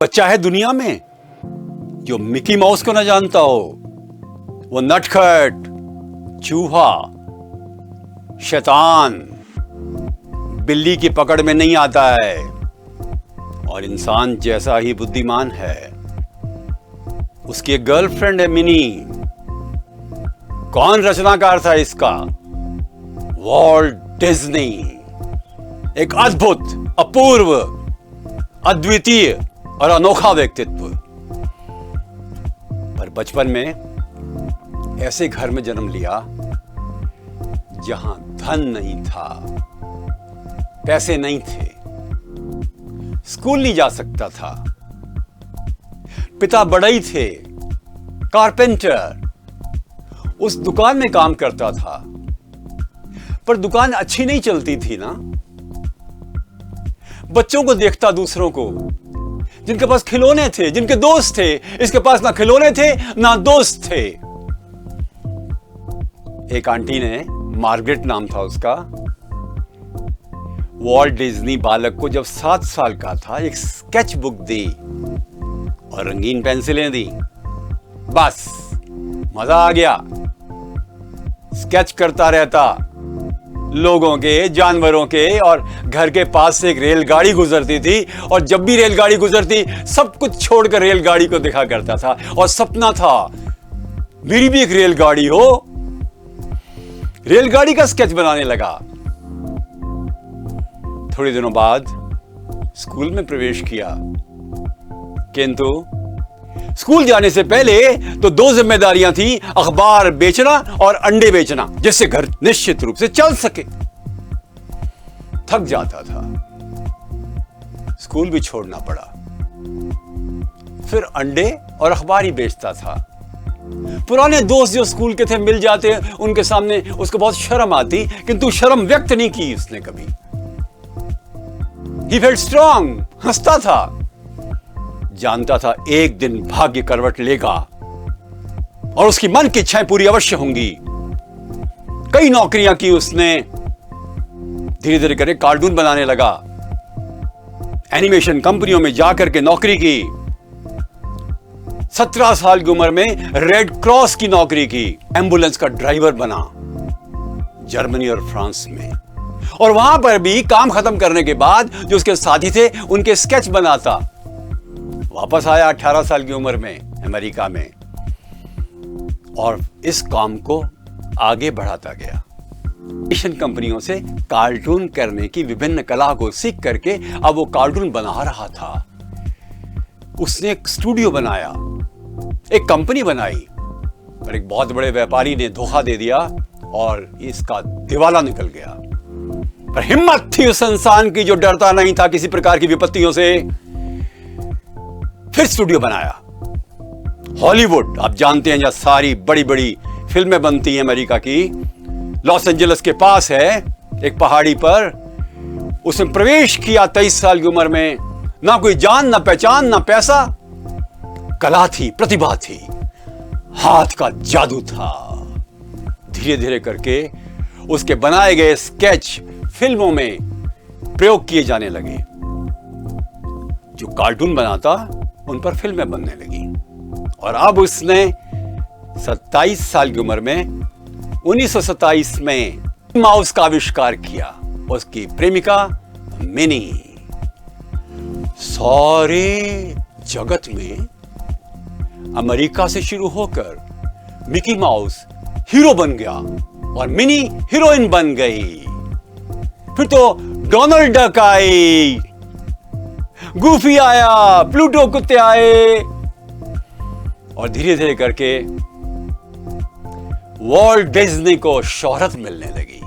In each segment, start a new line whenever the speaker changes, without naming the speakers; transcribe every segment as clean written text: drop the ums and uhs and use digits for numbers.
बच्चा है दुनिया में जो मिकी माउस को ना जानता हो। वो नटखट, चूहा, शैतान बिल्ली की पकड़ में नहीं आता है और इंसान जैसा ही बुद्धिमान है। उसकी एक गर्लफ्रेंड है मिनी। कौन रचनाकार था इसका? Walt Disney. एक अद्भुत, अपूर्व, अद्वितीय और अनोखा व्यक्तित्व। पर बचपन में ऐसे घर में जन्म लिया जहां धन नहीं था, पैसे नहीं थे, स्कूल नहीं जा सकता था। पिता बढ़ई थे, कारपेंटर, उस दुकान में काम करता था। पर दुकान अच्छी नहीं चलती थी ना। बच्चों को देखता, दूसरों को, जिनके पास खिलौने थे, जिनके दोस्त थे। इसके पास ना खिलौने थे ना दोस्त थे। एक आंटी ने, मार्गरेट नाम था उसका, वॉल्ट डिज्नी बालक को जब 7 साल का था एक स्केच बुक दी और रंगीन पेंसिलें दी। बस मजा आ गया। स्केच करता रहता, लोगों के, जानवरों के, और घर के पास से एक रेलगाड़ी गुजरती थी और जब भी रेलगाड़ी गुजरती सब कुछ छोड़कर रेलगाड़ी को देखा करता था। और सपना था मेरी भी एक रेलगाड़ी हो। रेलगाड़ी का स्केच बनाने लगा। थोड़े दिनों बाद स्कूल में प्रवेश किया, किंतु स्कूल जाने से पहले तो 2 जिम्मेदारियां थी, अखबार बेचना और अंडे बेचना, जिससे घर निश्चित रूप से चल सके। थक जाता था, स्कूल भी छोड़ना पड़ा। फिर अंडे और अखबार ही बेचता था। पुराने दोस्त जो स्कूल के थे मिल जाते, उनके सामने उसको बहुत शर्म आती, किंतु शर्म व्यक्त नहीं की उसने कभी। He felt strong, हंसता था, जानता था एक दिन भाग्य करवट लेगा और उसकी मन की इच्छाएं पूरी अवश्य होंगी। कई नौकरियां की उसने। धीरे धीरे करके कार्टून बनाने लगा, एनिमेशन कंपनियों में जाकर के नौकरी की। 17 साल की उम्र में रेड क्रॉस की नौकरी की, एम्बुलेंस का ड्राइवर बना जर्मनी और फ्रांस में। और वहां पर भी काम खत्म करने के बाद जो उसके साथी थे उनके स्केच बनाता। वापस आया 18 साल की उम्र में अमेरिका में और इस काम को आगे बढ़ाता गया। एनिमेशन कंपनियों से कार्टून करने की विभिन्न कला को सीख करके अब वो कार्टून बना रहा था। उसने एक स्टूडियो बनाया, एक कंपनी बनाई, पर एक बहुत बड़े व्यापारी ने धोखा दे दिया और इसका दिवाला निकल गया। पर हिम्मत थी उस इंसान की जो डरता नहीं था किसी प्रकार की विपत्तियों से। फिर स्टूडियो बनाया। हॉलीवुड, आप जानते हैं, जहां सारी बड़ी बड़ी फिल्में बनती हैं अमेरिका की, लॉस एंजलिस के पास है, एक पहाड़ी पर। उसने प्रवेश किया 23 साल की उम्र में। ना कोई जान, ना पहचान, ना पैसा। कला थी, प्रतिभा थी, हाथ का जादू था। धीरे धीरे करके उसके बनाए गए स्केच फिल्मों में प्रयोग किए जाने लगे। जो कार्टून बनाता उन पर फिल्में बनने लगी। और अब उसने 27 साल की उम्र में 1927 में माउस का आविष्कार किया। उसकी प्रेमिका मिनी। सारे जगत में अमेरिका से शुरू होकर मिकी माउस हीरो बन गया और मिनी हीरोइन बन गई। फिर तो डोनाल्ड डक आई, गूफी आया, प्लूटो कुत्ते आए और धीरे धीरे करके वॉल्ट डिज्नी को शोहरत मिलने लगी।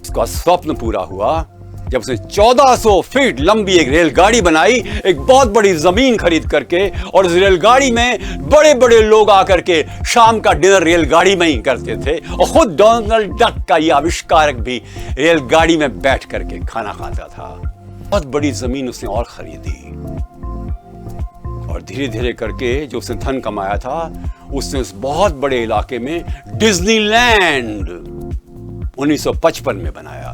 उसका स्वप्न पूरा हुआ जब उसने 1400 फीट लंबी एक रेलगाड़ी बनाई, एक बहुत बड़ी जमीन खरीद करके। और उस रेलगाड़ी में बड़े बड़े लोग आकर के शाम का डिनर रेलगाड़ी में ही करते थे। और खुद डोनाल्ड डक का यह आविष्कारक भी रेलगाड़ी में बैठ करके खाना खाता था। बहुत बड़ी जमीन उसने और खरीदी और धीरे धीरे करके जो उसने धन कमाया था उसने उस बहुत बड़े इलाके में डिज्नीलैंड 1955 में बनाया।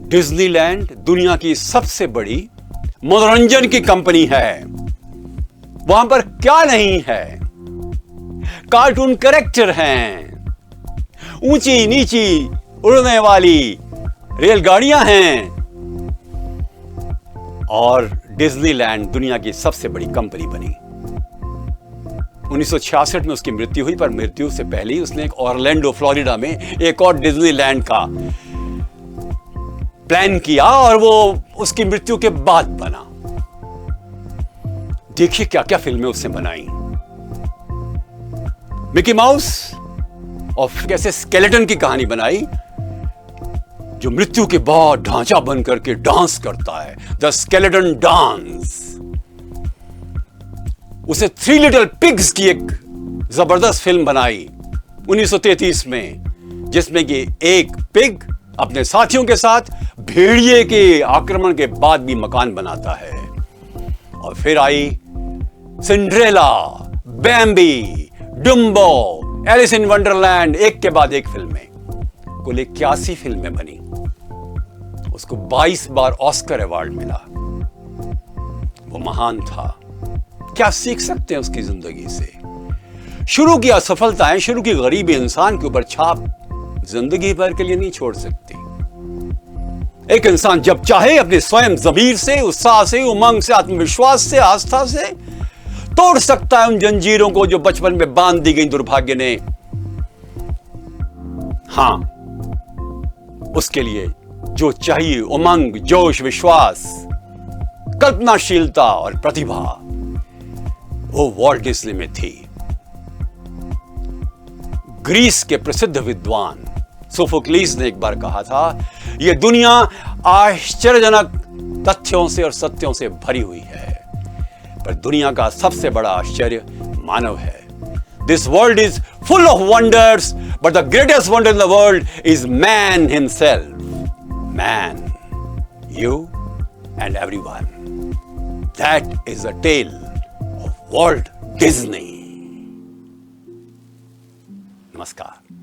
डिज्नीलैंड दुनिया की सबसे बड़ी मनोरंजन की कंपनी है। वहां पर क्या नहीं है? कार्टून कैरेक्टर हैं, ऊंची नीची उड़ने वाली रेलगाड़ियां हैं, और डिज्नीलैंड दुनिया की सबसे बड़ी कंपनी बनी। 1966 में उसकी मृत्यु हुई, पर मृत्यु से पहले ही उसने एक ऑरलैंडो फ्लोरिडा में एक और डिज्नीलैंड का प्लान किया, और वो उसकी मृत्यु के बाद बना। देखिए क्या क्या फिल्में उसने बनाई। मिकी माउस, और कैसे स्केलेटन की कहानी बनाई जो मृत्यु के बाद ढांचा बन करके डांस करता है, द स्केलेटन डांस। उसे थ्री लिटिल पिग्स की एक जबरदस्त फिल्म बनाई 1933 में, जिसमें कि एक पिग अपने साथियों के साथ भेड़िए के आक्रमण के बाद भी मकान बनाता है। और फिर आई सिंड्रेला, बैम्बी, डुम्बो, एलिस इन वंडरलैंड, एक के बाद एक फिल्में। कुल 81 फिल्में बनी। उसको 22 बार ऑस्कर अवार्ड मिला। वो महान था। क्या सीख सकते हैं उसकी जिंदगी से? शुरू की असफलताएं, शुरू की गरीबी इंसान के ऊपर छाप जिंदगी भर के लिए नहीं छोड़ सकती। एक इंसान जब चाहे अपने स्वयं ज़मीर से, उत्साह से, उमंग से, आत्मविश्वास से, आस्था से तोड़ सकता है उन जंजीरों को जो बचपन में बांध दी गई दुर्भाग्य ने। हां, उसके लिए जो चाहिए उमंग, जोश, विश्वास, कल्पनाशीलता और प्रतिभा, वो वॉल्ट डिज्नी में थी। ग्रीस के प्रसिद्ध विद्वान सोफोक्लीस ने एक बार कहा था, यह दुनिया आश्चर्यजनक तथ्यों से और सत्यों से भरी हुई है, पर दुनिया का सबसे बड़ा आश्चर्य मानव है। This world is full of wonders, but the greatest wonder in the world is man himself. Man, you and everyone. That is the tale of Walt Disney. नमस्कार।